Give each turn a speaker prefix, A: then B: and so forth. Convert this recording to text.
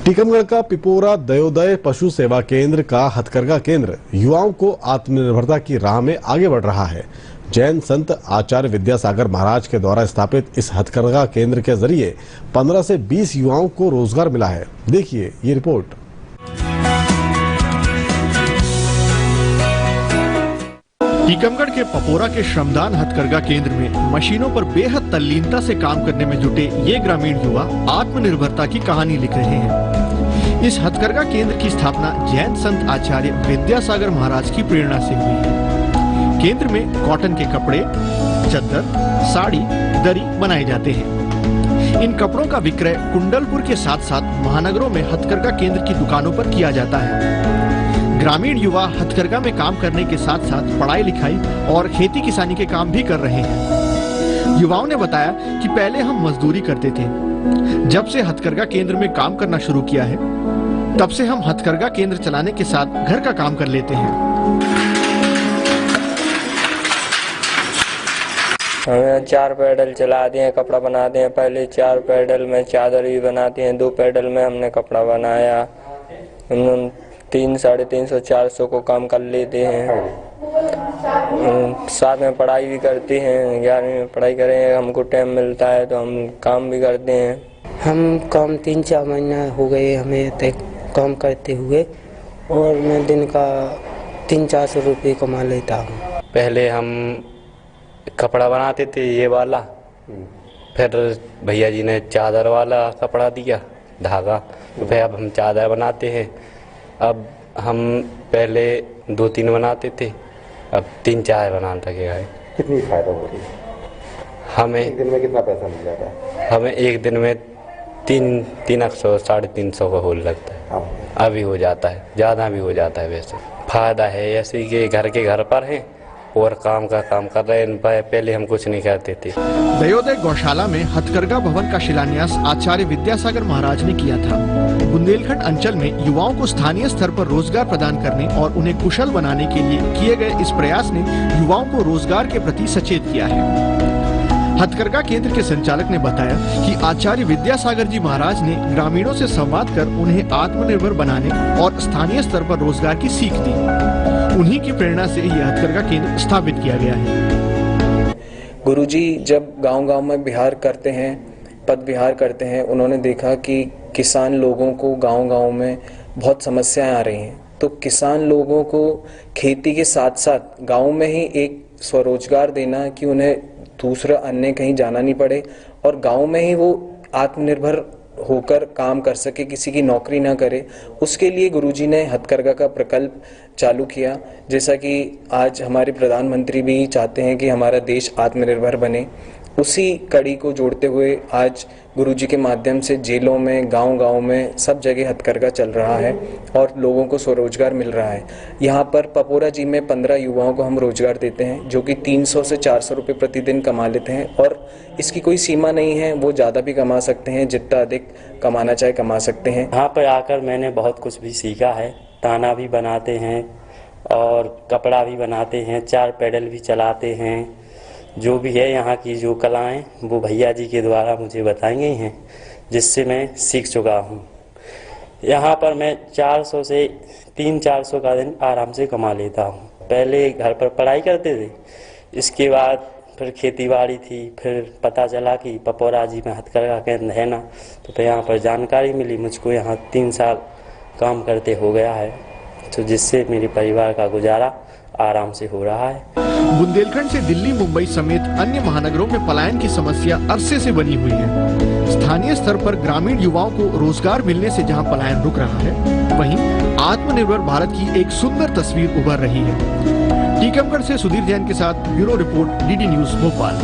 A: टीकमगढ़ का पिपोरा दयोदय पशु सेवा केंद्र का हथकरघा केंद्र युवाओं को आत्मनिर्भरता की राह में आगे बढ़ रहा है। जैन संत आचार्य विद्यासागर महाराज के द्वारा स्थापित इस हथकरघा केंद्र के जरिए 15 से 20 युवाओं को रोजगार मिला है। देखिए ये रिपोर्ट।
B: टीकमगढ़ के पपोरा के श्रमदान हथकरघा केंद्र में मशीनों पर बेहद तल्लीनता से काम करने में जुटे ये ग्रामीण युवा आत्मनिर्भरता की कहानी लिख रहे हैं। इस हथकरघा केंद्र की स्थापना जैन संत आचार्य विद्यासागर महाराज की प्रेरणा से हुई है। केंद्र में कॉटन के कपड़े, चद्दर, साड़ी, दरी बनाए जाते हैं। इन कपड़ों का विक्रय कुंडलपुर के साथ साथ महानगरों में हथकरघा केंद्र की दुकानों पर किया जाता है। ग्रामीण युवा हथकरघा में काम करने के साथ साथ पढ़ाई लिखाई और खेती किसानी के काम भी कर रहे हैं। युवाओं ने बताया कि पहले हम मजदूरी करते थे, जब से हथकरघा केंद्र में काम करना शुरू किया है तब से हम हथकरघा केंद्र चलाने के साथ घर का काम कर लेते हैं।
C: हमें 4 पैडल चला दिए, कपड़ा बनाते हैं। पहले 4 पैडल में चादर भी बनाते हैं, 2 पैडल में हमने कपड़ा बनाया। 300-350-400 को काम कर लेते हैं। साथ में पढ़ाई भी करते हैं। 11वीं में पढ़ाई करें, हमको टाइम मिलता है तो हम काम भी करते हैं।
D: हम काम 3-4 महीना हो गए हमें तक काम करते हुए, और मैं दिन का 300-400 रुपये कमा लेता हूँ।
E: पहले हम कपड़ा बनाते थे ये वाला, फिर भैया जी ने चादर वाला कपड़ा दिया, धागा, तो फिर अब हम चादर बनाते हैं। अब हम पहले 2-3 बनाते थे, अब 3-4 बनाने लगे हैं।
F: कितनी फायदा हो रही है?
E: हमें
F: एक दिन में कितना पैसा मिल जाता है?
E: हमें एक दिन में 300-350 का होल लगता है। अभी हो जाता है, ज़्यादा भी हो जाता है। वैसे फायदा है ऐसे कि घर के घर पर हैं और काम कर रहे हैं। पहले हम कुछ नहीं करते थे।
B: दयोदय गौशाला में हथकरघा भवन का शिलान्यास आचार्य विद्यासागर महाराज ने किया था। बुंदेलखंड अंचल में युवाओं को स्थानीय स्तर पर रोजगार प्रदान करने और उन्हें कुशल बनाने के लिए किए गए इस प्रयास ने युवाओं को रोजगार के प्रति सचेत किया है। हथकरघा केंद्र के संचालक ने बताया कि आचार्य विद्यासागर जी महाराज ने ग्रामीणों से संवाद कर उन्हें आत्मनिर्भर बनाने और स्थानीय स्तर पर रोजगार की सीख दी। उन्हीं की प्रेरणा से यह हथकरघा केंद्र स्थापित किया गया है।
G: गुरुजी जब गांव-गांव में बिहार करते हैं, पद विहार करते हैं, उन्होंने देखा कि किसान लोगों को गांव-गांव में बहुत समस्याएं आ रही हैं। तो किसान लोगों को खेती के साथ साथ गांव में ही एक स्वरोजगार देना कि उन्हें दूसरा अन्य कहीं जाना नहीं पड़े और गांव में ही वो आत्मनिर्भर होकर काम कर सके, किसी की नौकरी ना करे। उसके लिए गुरुजी ने हथकरघा का प्रकल्प चालू किया। जैसा कि आज हमारे प्रधानमंत्री भी चाहते हैं कि हमारा देश आत्मनिर्भर बने, उसी कड़ी को जोड़ते हुए आज गुरुजी के माध्यम से जेलों में, गांव-गांव में सब जगह हथकरघा चल रहा है और लोगों को स्वरोजगार मिल रहा है। यहाँ पर पपोरा जी में 15 युवाओं को हम रोजगार देते हैं, जो कि 300 से 400 रुपये प्रतिदिन कमा लेते हैं और इसकी कोई सीमा नहीं है, वो ज़्यादा भी कमा सकते हैं, जितना अधिक कमाना चाहे कमा सकते हैं।
H: यहाँ पर आकर मैंने बहुत कुछ भी सीखा है। ताना भी बनाते हैं और कपड़ा भी बनाते हैं, 4 पैडल भी चलाते हैं। जो भी है यहाँ की जो कलाएं वो भैया जी के द्वारा मुझे बताई गई हैं, जिससे मैं सीख चुका हूँ। यहाँ पर मैं 400 से 300-400 का दिन आराम से कमा लेता हूँ। पहले घर पर पढ़ाई करते थे, इसके बाद फिर खेतीबाड़ी थी। फिर पता चला कि पपोरा जी में हथकरघा केंद्र है ना, तो फिर यहाँ पर जानकारी मिली। मुझको यहाँ 3 साल काम करते हो गया है, तो जिससे मेरे परिवार का गुजारा आराम से हो रहा है।
B: बुंदेलखंड से दिल्ली, मुंबई समेत अन्य महानगरों में पलायन की समस्या अरसे से बनी हुई है। स्थानीय स्तर पर ग्रामीण युवाओं को रोजगार मिलने से जहां पलायन रुक रहा है, वहीं आत्मनिर्भर भारत की एक सुंदर तस्वीर उभर रही है। टीकमगढ़ से सुधीर जैन के साथ bureau report, DD news Bhopal.